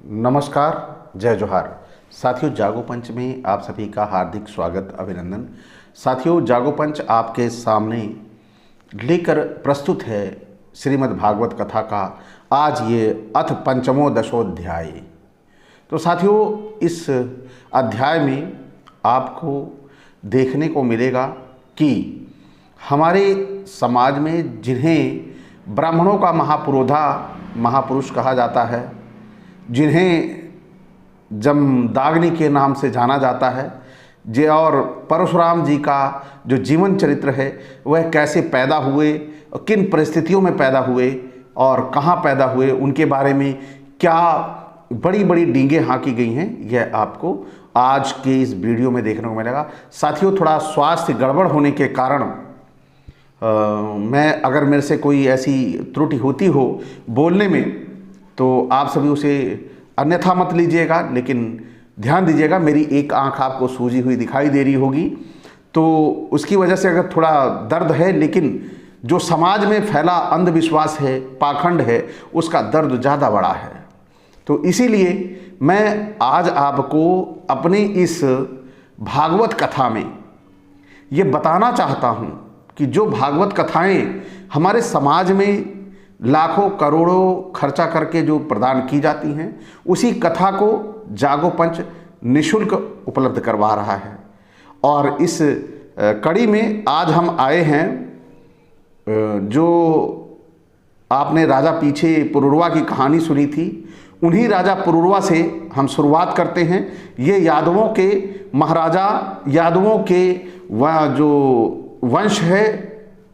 नमस्कार, जय जोहार। साथियों, जागो पंच में आप सभी का हार्दिक स्वागत, अभिनंदन। साथियों, जागो पंच आपके सामने लेकर प्रस्तुत है श्रीमद् भागवत कथा का आज ये अथ पंचमो दशोध्याय। तो साथियों, इस अध्याय में आपको देखने को मिलेगा कि हमारे समाज में जिन्हें ब्राह्मणों का महापुरुष कहा जाता है, जिन्हें जमदाग्नि के नाम से जाना जाता है, और परशुराम जी का जो जीवन चरित्र है वह कैसे पैदा हुए, किन परिस्थितियों में पैदा हुए और कहाँ पैदा हुए, उनके बारे में क्या बड़ी बड़ी डींगें हाँकी गई हैं, यह आपको आज के इस वीडियो में देखने को मिलेगा। साथियों, थोड़ा स्वास्थ्य गड़बड़ होने के कारण मैं अगर मेरे से कोई ऐसी त्रुटि होती हो बोलने में तो आप सभी उसे अन्यथा मत लीजिएगा, लेकिन ध्यान दीजिएगा, मेरी एक आंख आपको सूजी हुई दिखाई दे रही होगी, तो उसकी वजह से अगर थोड़ा दर्द है, लेकिन जो समाज में फैला अंधविश्वास है, पाखंड है, उसका दर्द ज़्यादा बड़ा है। तो इसीलिए मैं आज आपको अपनी इस भागवत कथा में ये बताना चाहता हूँ कि जो भागवत कथाएँ हमारे समाज में लाखों करोड़ों खर्चा करके जो प्रदान की जाती हैं, उसी कथा को जागो पंच निःशुल्क उपलब्ध करवा रहा है। और इस कड़ी में आज हम आए हैं, जो आपने राजा पीछे पुरुरवा की कहानी सुनी थी, उन्हीं राजा पुरुरवा से हम शुरुआत करते हैं। ये यादवों के महाराजा, यादवों के जो वंश है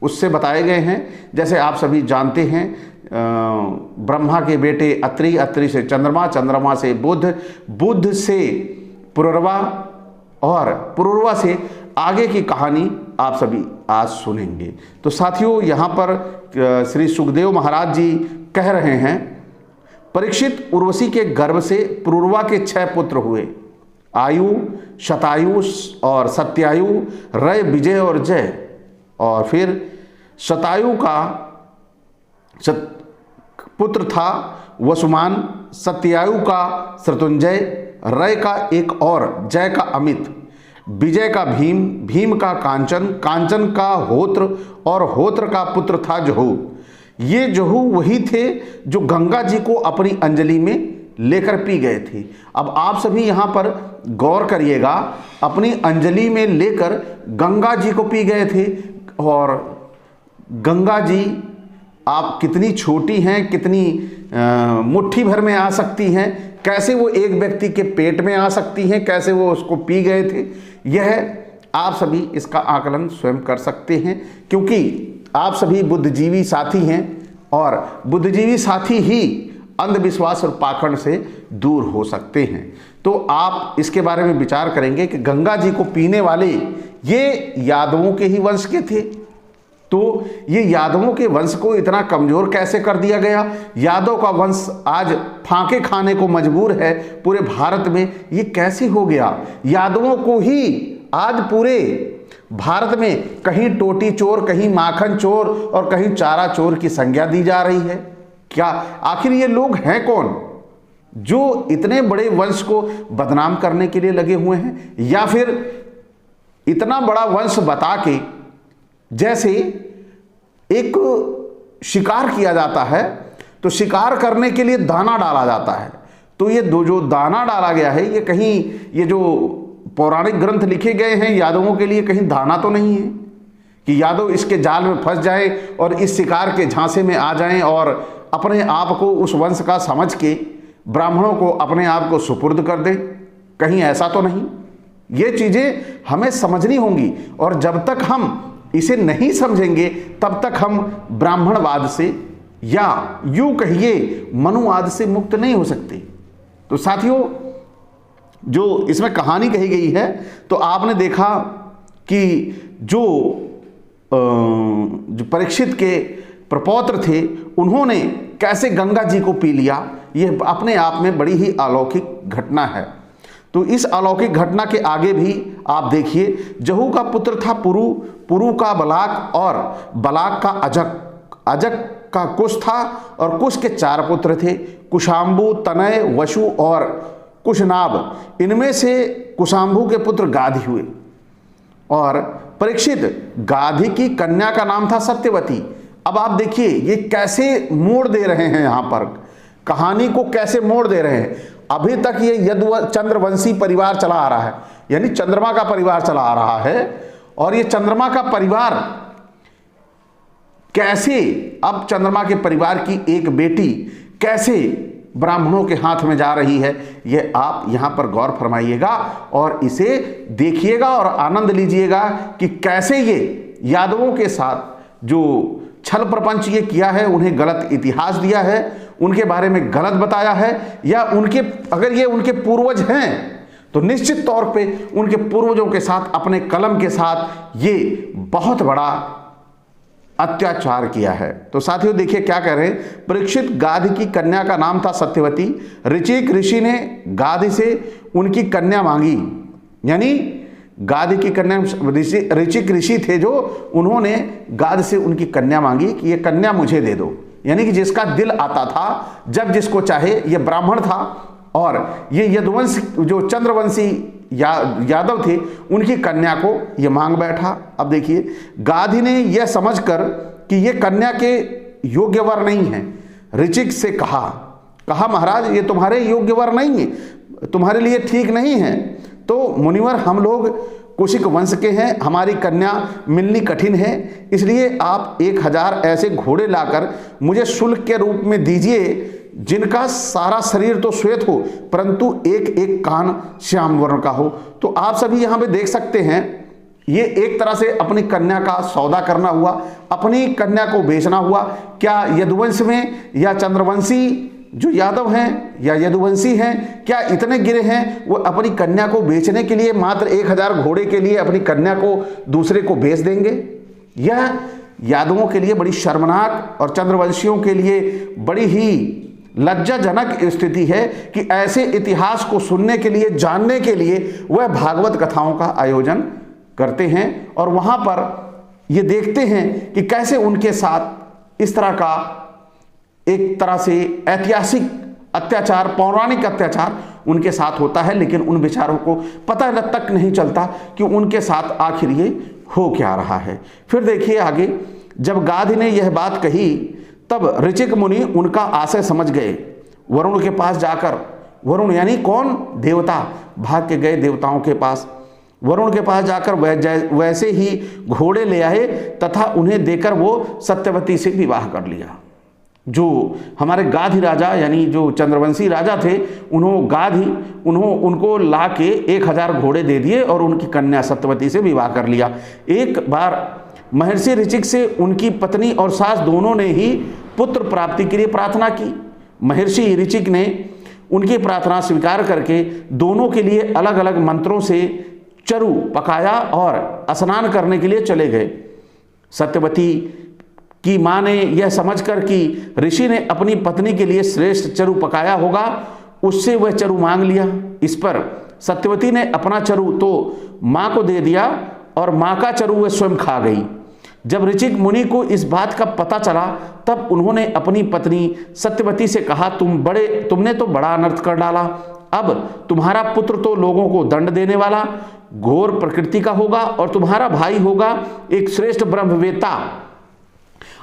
उससे बताए गए हैं। जैसे आप सभी जानते हैं, ब्रह्मा के बेटे अत्रि, अत्रि से चंद्रमा, चंद्रमा से बुध, बुध से पुरुरवा, और पुरुरवा से आगे की कहानी आप सभी आज सुनेंगे। तो साथियों, यहाँ पर श्री सुखदेव महाराज जी कह रहे हैं, परीक्षित उर्वशी के गर्भ से पुरुरवा के 6 पुत्र हुए, आयु, शतायु और सत्यायु, रय, विजय और जय। और फिर शतायु का पुत्र था वसुमान, सत्यायु का शत्रुंजय, रय का एक और, जय का अमित, विजय का भीम, भीम का कांचन, कांचन का होत्र और होत्र का पुत्र था जहू। ये जहू वही थे जो गंगा जी को अपनी अंजलि में लेकर पी गए थे। अब आप सभी यहाँ पर गौर करिएगा, अपनी अंजलि में लेकर गंगा जी को पी गए थे। और गंगा जी आप कितनी छोटी हैं, कितनी मुट्ठी भर में आ सकती हैं, कैसे वो एक व्यक्ति के पेट में आ सकती हैं, कैसे वो उसको पी गए थे, यह आप सभी इसका आकलन स्वयं कर सकते हैं, क्योंकि आप सभी बुद्धिजीवी साथी हैं और बुद्धिजीवी साथी ही अंधविश्वास और पाखंड से दूर हो सकते हैं। तो आप इसके बारे में विचार करेंगे कि गंगा जी को पीने वाले ये यादवों के ही वंश के थे, तो ये यादवों के वंश को इतना कमजोर कैसे कर दिया गया? यादव का वंश आज फांके खाने को मजबूर है पूरे भारत में, ये कैसे हो गया? यादवों को ही आज पूरे भारत में कहीं टोटी चोर, कहीं माखन चोर और कहीं चारा चोर की संज्ञा दी जा रही है। क्या आखिर ये लोग हैं कौन जो इतने बड़े वंश को बदनाम करने के लिए लगे हुए हैं? या फिर इतना बड़ा वंश बता के, जैसे एक शिकार किया जाता है तो शिकार करने के लिए दाना डाला जाता है, तो ये जो दाना डाला गया है, ये कहीं ये जो पौराणिक ग्रंथ लिखे गए हैं यादवों के लिए, कहीं दाना तो नहीं है कि यादव इसके जाल में फंस जाए और इस शिकार के झांसे में आ जाएं और अपने आप को उस वंश का समझ के ब्राह्मणों को अपने आप को सुपुर्द कर दें। कहीं ऐसा तो नहीं। ये चीज़ें हमें समझनी होंगी, और जब तक हम इसे नहीं समझेंगे तब तक हम ब्राह्मणवाद से, या यूं कहिए मनुवाद से मुक्त नहीं हो सकते। तो साथियों, जो इसमें कहानी कही गई है, तो आपने देखा कि जो परीक्षित के प्रपौत्र थे, उन्होंने कैसे गंगा जी को पी लिया, यह अपने आप में बड़ी ही अलौकिक घटना है। तो इस अलौकिक घटना के आगे भी आप देखिए, जहू का पुत्र था पुरु, पुरु का बलाक और बलाक का अजक, अजक का कुश था और कुश के 4 पुत्र थे, कुशाम्बु, तनय, वशु और कुशनाभ। इनमें से कुशाम्बु के पुत्र गाधी हुए और परीक्षित गाधी की कन्या का नाम था सत्यवती। अब आप देखिए ये कैसे मोड़ दे रहे हैं, यहाँ पर कहानी को कैसे मोड़ दे रहे हैं। अभी तक ये चंद्रवंशी परिवार चला आ रहा है, यानी चंद्रमा का परिवार चला आ रहा है, और ये चंद्रमा का परिवार कैसे, अब चंद्रमा के परिवार की एक बेटी कैसे ब्राह्मणों के हाथ में जा रही है, ये आप यहां पर गौर फरमाइएगा और इसे देखिएगा और आनंद लीजिएगा कि कैसे ये यादवों के साथ जो छल प्रपंच ये किया है, उन्हें गलत इतिहास दिया है, उनके बारे में गलत बताया है, या उनके अगर ये उनके पूर्वज हैं तो निश्चित तौर पे उनके पूर्वजों के साथ अपने कलम के साथ ये बहुत बड़ा अत्याचार किया है। तो साथियों देखिए क्या कह रहे हैं, परीक्षित गाधी की कन्या का नाम था सत्यवती। ऋचिक ऋषि ने गाधी से उनकी कन्या मांगी, यानी गाधी की कन्या ऋचिक ऋषि थे जो, उन्होंने गाधी से उनकी कन्या मांगी कि ये कन्या मुझे दे दो, यानी कि जिसका दिल आता था जब जिसको चाहे। ये ब्राह्मण था और ये यदुवंश जो चंद्रवंशी यादव थे, उनकी कन्या को ये मांग बैठा। अब देखिए गाधी ने यह समझकर कि ये कन्या के योग्य वर नहीं है, ऋचिक से कहा महाराज ये तुम्हारे योग्य वर नहीं है, तुम्हारे लिए ठीक नहीं है। तो मुनिवर हम लोग कुशिक वंश के हैं, हमारी कन्या मिलनी कठिन है, इसलिए आप 1000 ऐसे घोड़े लाकर मुझे शुल्क के रूप में दीजिए, जिनका सारा शरीर तो श्वेत हो परंतु एक एक कान श्याम वर्ण का हो। तो आप सभी यहाँ पे देख सकते हैं, ये एक तरह से अपनी कन्या का सौदा करना हुआ, अपनी कन्या को बेचना हुआ। क्या यदुवंश में या चंद्रवंशी जो यादव हैं या यदुवंशी हैं, क्या इतने गिरे हैं वो अपनी कन्या को बेचने के लिए मात्र 1000 घोड़े के लिए अपनी कन्या को दूसरे को बेच देंगे? यह यादवों के लिए बड़ी शर्मनाक और चंद्रवंशियों के लिए बड़ी ही लज्जाजनक स्थिति है कि ऐसे इतिहास को सुनने के लिए, जानने के लिए वह भागवत कथाओं का आयोजन करते हैं और वहां पर ये देखते हैं कि कैसे उनके साथ इस तरह का एक तरह से ऐतिहासिक अत्याचार, पौराणिक अत्याचार उनके साथ होता है। लेकिन उन बेचारों को पता तक नहीं चलता कि उनके साथ आखिर ये हो क्या रहा है। फिर देखिए आगे, जब गाधी ने यह बात कही तब ऋचिक मुनि उनका आशय समझ गए। वरुण के पास जाकर, वरुण यानी कौन? देवता, भाग के गए देवताओं के पास। वरुण के पास जाकर वैसे ही घोड़े ले आए तथा उन्हें देकर वो सत्यवती से विवाह कर लिया। जो हमारे गाधी राजा यानी जो चंद्रवंशी राजा थे, उनको ला के 1000 घोड़े दे दिए और उनकी कन्या सत्यवती से विवाह कर लिया। एक बार महर्षि ऋचिक से उनकी पत्नी और सास दोनों ने ही पुत्र प्राप्ति के लिए प्रार्थना की। महर्षि ऋचिक ने उनकी प्रार्थना स्वीकार करके दोनों के लिए अलग अलग मंत्रों से चरु पकाया और स्नान करने के लिए चले गए। सत्यवती की माँ ने यह समझकर कि ऋषि ने अपनी पत्नी के लिए श्रेष्ठ चरु पकाया होगा, उससे वह चरु मांग लिया। इस पर सत्यवती ने अपना चरु तो माँ को दे दिया और माँ का चरु वह स्वयं खा गई। जब ऋचिक मुनि को इस बात का पता चला तब उन्होंने अपनी पत्नी सत्यवती से कहा, तुमने तो बड़ा अनर्थ कर डाला। अब तुम्हारा पुत्र तो लोगों को दंड देने वाला घोर प्रकृति का होगा और तुम्हारा भाई होगा एक श्रेष्ठ ब्रह्मवेत्ता।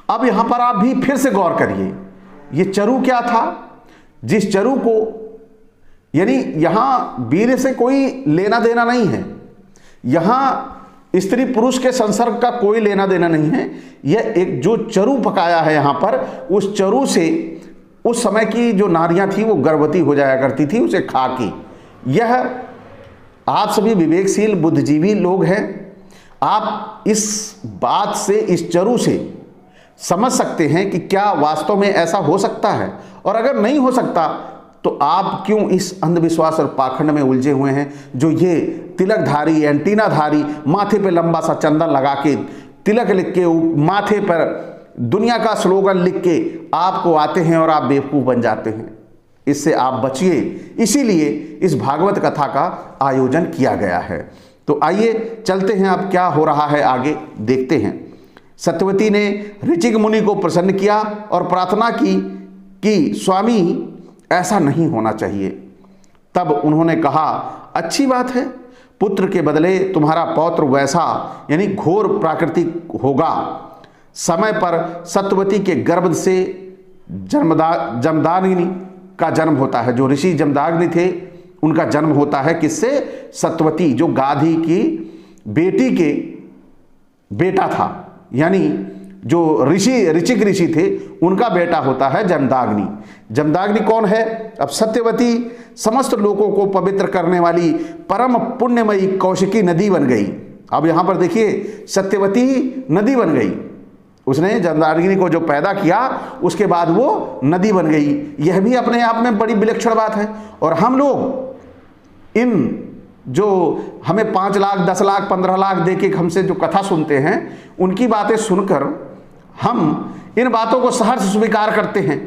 अब यहां पर आप भी फिर से गौर करिए, ये चरु क्या था? जिस चरु को, यानी यहां वीर से कोई लेना देना नहीं है, यहां स्त्री पुरुष के संसर्ग का कोई लेना देना नहीं है। यह एक जो चरु पकाया है यहां पर, उस चरु से उस समय की जो नारियां थी वो गर्भवती हो जाया करती थी उसे खा के। यह आप सभी विवेकशील बुद्धिजीवी लोग हैं, आप इस बात से, इस चरु से समझ सकते हैं कि क्या वास्तव में ऐसा हो सकता है, और अगर नहीं हो सकता तो आप क्यों इस अंधविश्वास और पाखंड में उलझे हुए हैं। जो ये तिलकधारी, एंटीनाधारी, माथे पे लंबा सा चंदन लगा के, तिलक लिख के, माथे पर दुनिया का स्लोगन लिख के आपको आते हैं और आप बेवकूफ़ बन जाते हैं। इससे आप बचिए, इसीलिए इस भागवत कथा का आयोजन किया गया है। तो आइए चलते हैं, अब क्या हो रहा है आगे देखते हैं। सत्यवती ने ऋचिक मुनि को प्रसन्न किया और प्रार्थना की कि स्वामी ऐसा नहीं होना चाहिए। तब उन्होंने कहा, अच्छी बात है, पुत्र के बदले तुम्हारा पौत्र वैसा यानी घोर प्राकृतिक होगा। समय पर सत्यवती के गर्भ से जमदाग्नि का जन्म होता है। जो ऋषि जमदाग्नि थे उनका जन्म होता है किससे? सत्यवती, जो गाधी की बेटी के बेटा था, यानी जो ऋचिक ऋषि थे उनका बेटा होता है जमदाग्नि। जमदाग्नि कौन है? अब सत्यवती समस्त लोगों को पवित्र करने वाली परम पुण्यमयी कौशिकी नदी बन गई। अब यहां पर देखिए, सत्यवती नदी बन गई। उसने जमदाग्नि को जो पैदा किया उसके बाद वो नदी बन गई। यह भी अपने आप में बड़ी विलक्षण बात है। और हम लोग इन जो हमें 5 लाख 10 लाख 15 लाख दे के हमसे जो कथा सुनते हैं, उनकी बातें सुनकर हम इन बातों को सहर्ष स्वीकार करते हैं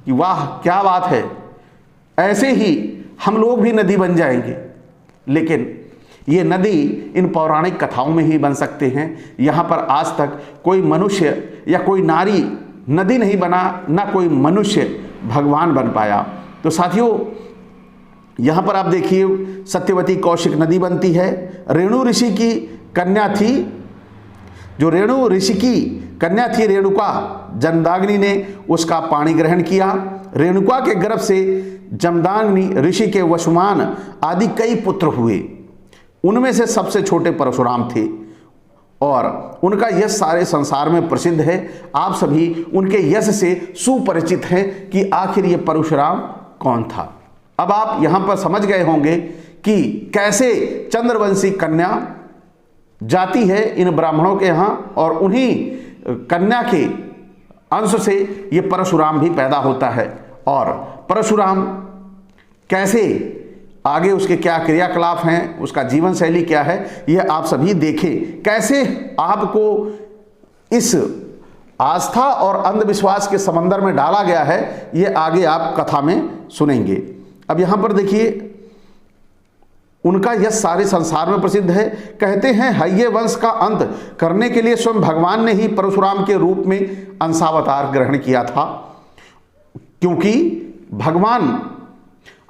कि वाह क्या बात है, ऐसे ही हम लोग भी नदी बन जाएंगे। लेकिन ये नदी इन पौराणिक कथाओं में ही बन सकते हैं। यहाँ पर आज तक कोई मनुष्य या कोई नारी नदी नहीं बना, ना कोई मनुष्य भगवान बन पाया। तो साथियों, यहाँ पर आप देखिए, सत्यवती कौशिक नदी बनती है। रेणु ऋषि की कन्या थी, जो रेणु ऋषि की कन्या थी रेणुका, जमदाग्नि ने उसका पाणी ग्रहण किया। रेणुका के गर्भ से जमदाग्नि ऋषि के वसुमान आदि कई पुत्र हुए। उनमें से सबसे छोटे परशुराम थे और उनका यश सारे संसार में प्रसिद्ध है। आप सभी उनके यश से सुपरिचित हैं कि आखिर ये परशुराम कौन था। अब आप यहां पर समझ गए होंगे कि कैसे चंद्रवंशी कन्या जाती है इन ब्राह्मणों के यहाँ, और उन्हीं कन्या के अंश से ये परशुराम भी पैदा होता है। और परशुराम कैसे आगे उसके क्या क्रियाकलाप हैं, उसका जीवन शैली क्या है, यह आप सभी देखें। कैसे आपको इस आस्था और अंधविश्वास के समंदर में डाला गया है, यह आगे आप कथा में सुनेंगे। अब यहां पर देखिए, उनका यश सारे संसार में प्रसिद्ध है। कहते हैं हय्ये वंश का अंत करने के लिए स्वयं भगवान ने ही परशुराम के रूप में अंशावतार ग्रहण किया था। क्योंकि भगवान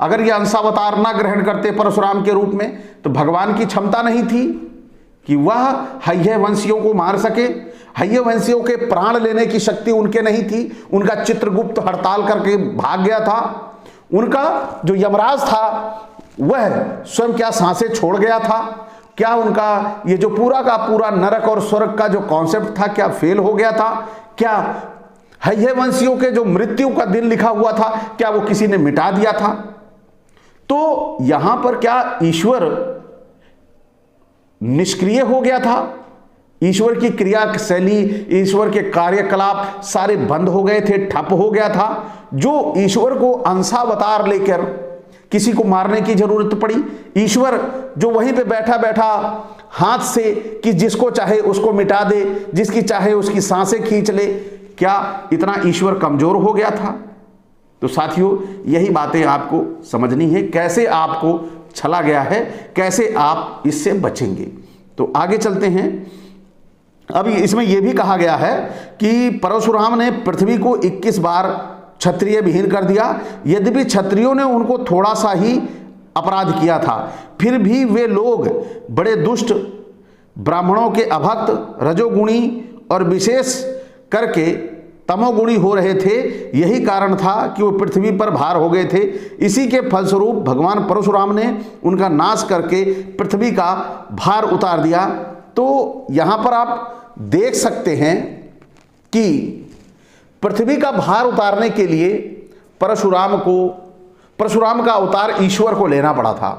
अगर ये अंशावतार ना ग्रहण करते परशुराम के रूप में, तो भगवान की क्षमता नहीं थी कि वह हय्ये वंशियों को मार सके। हय्ये वंशियों के प्राण लेने की शक्ति उनके नहीं थी। उनका चित्रगुप्त हड़ताल करके भाग गया था। उनका जो यमराज था वह स्वयं क्या सांसें छोड़ गया था। क्या उनका ये जो पूरा का पूरा नरक और स्वर्ग का जो कॉन्सेप्ट था, क्या फेल हो गया था? क्या हय्ये वंशियों के जो मृत्यु का दिन लिखा हुआ था, क्या वो किसी ने मिटा दिया था? तो यहां पर क्या ईश्वर निष्क्रिय हो गया था? ईश्वर की क्रिया शैली, ईश्वर के कार्यकलाप सारे बंद हो गए थे, ठप हो गया था। जो ईश्वर को अंशावतार लेकर किसी को मारने की जरूरत पड़ी, ईश्वर जो वहीं पे बैठा बैठा हाथ से कि जिसको चाहे उसको मिटा दे, जिसकी चाहे उसकी सांसें खींच ले, क्या इतना ईश्वर कमजोर हो गया था? तो साथियों, यही बातें आपको समझनी है, कैसे आपको छला गया है, कैसे आप इससे बचेंगे। तो आगे चलते हैं। अब इसमें यह भी कहा गया है कि परशुराम ने पृथ्वी को 21 बार क्षत्रिय विहीन कर दिया। यद्यपि क्षत्रियों ने उनको थोड़ा सा ही अपराध किया था, फिर भी वे लोग बड़े दुष्ट, ब्राह्मणों के अभक्त, रजोगुणी और विशेष करके तमोगुणी हो रहे थे। यही कारण था कि वो पृथ्वी पर भार हो गए थे। इसी के फलस्वरूप भगवान परशुराम ने उनका नाश करके पृथ्वी का भार उतार दिया। तो यहाँ पर आप देख सकते हैं कि पृथ्वी का भार उतारने के लिए परशुराम का अवतार ईश्वर को लेना पड़ा था।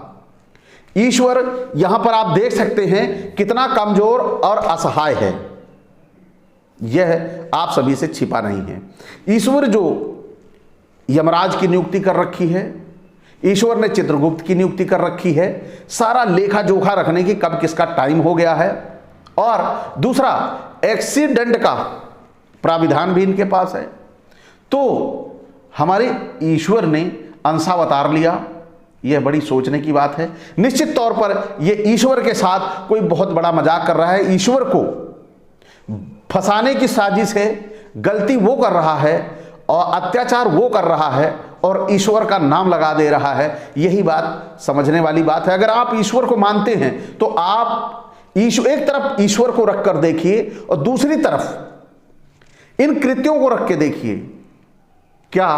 ईश्वर यहां पर आप देख सकते हैं कितना कमजोर और असहाय है, यह आप सभी से छिपा नहीं है। ईश्वर जो यमराज की नियुक्ति कर रखी है, ईश्वर ने चित्रगुप्त की नियुक्ति कर रखी है, सारा लेखा जोखा रखने की कब किसका टाइम हो गया है। और दूसरा, एक्सीडेंट का प्राविधान भी इनके पास है। तो हमारे ईश्वर ने अंशावतार लिया, यह बड़ी सोचने की बात है। निश्चित तौर पर यह ईश्वर के साथ कोई बहुत बड़ा मजाक कर रहा है। ईश्वर को फंसाने की साजिश है, गलती वो कर रहा है और अत्याचार वो कर रहा है और ईश्वर का नाम लगा दे रहा है। यही बात समझने वाली बात है। अगर आप ईश्वर को मानते हैं तो आप एक तरफ ईश्वर को रख कर देखिए और दूसरी तरफ इन कृत्यों को रख के देखिए। क्या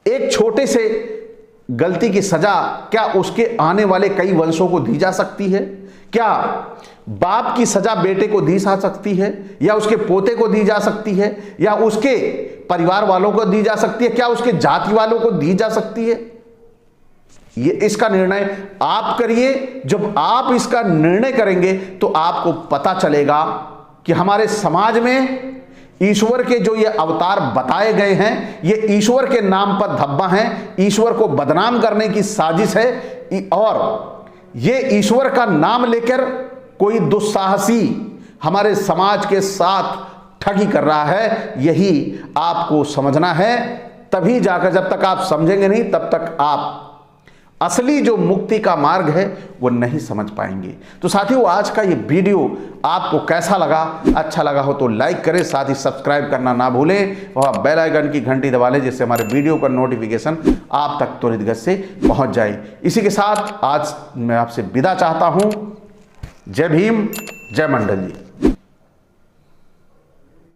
एक छोटे से गलती की सजा क्या उसके आने वाले कई वंशों को दी जा सकती है? क्या बाप की सजा बेटे को दी जा सकती है, या उसके पोते को दी जा सकती है, या उसके परिवार वालों को दी जा सकती है? क्या उसके जाति वालों को दी जा सकती है? ये इसका निर्णय आप करिए। जब आप इसका निर्णय करेंगे तो आपको पता चलेगा कि हमारे समाज में ईश्वर के जो ये अवतार बताए गए हैं, ये ईश्वर के नाम पर धब्बा हैं, ईश्वर को बदनाम करने की साजिश है, और ये ईश्वर का नाम लेकर कोई दुस्साहसी हमारे समाज के साथ ठगी कर रहा है। यही आपको समझना है। तभी जाकर, जब तक आप समझेंगे नहीं तब तक आप असली जो मुक्ति का मार्ग है वो नहीं समझ पाएंगे। तो साथियों, आज का ये वीडियो आपको कैसा लगा? अच्छा लगा हो तो लाइक करें, साथ ही सब्सक्राइब करना ना भूलें और बेल आइकन की घंटी दबा लें, जिससे हमारे वीडियो का नोटिफिकेशन आप तक त्वरित गति से पहुंच जाए। इसी के साथ आज मैं आपसे विदा चाहता हूं। जय भीम, जय मंडल जी।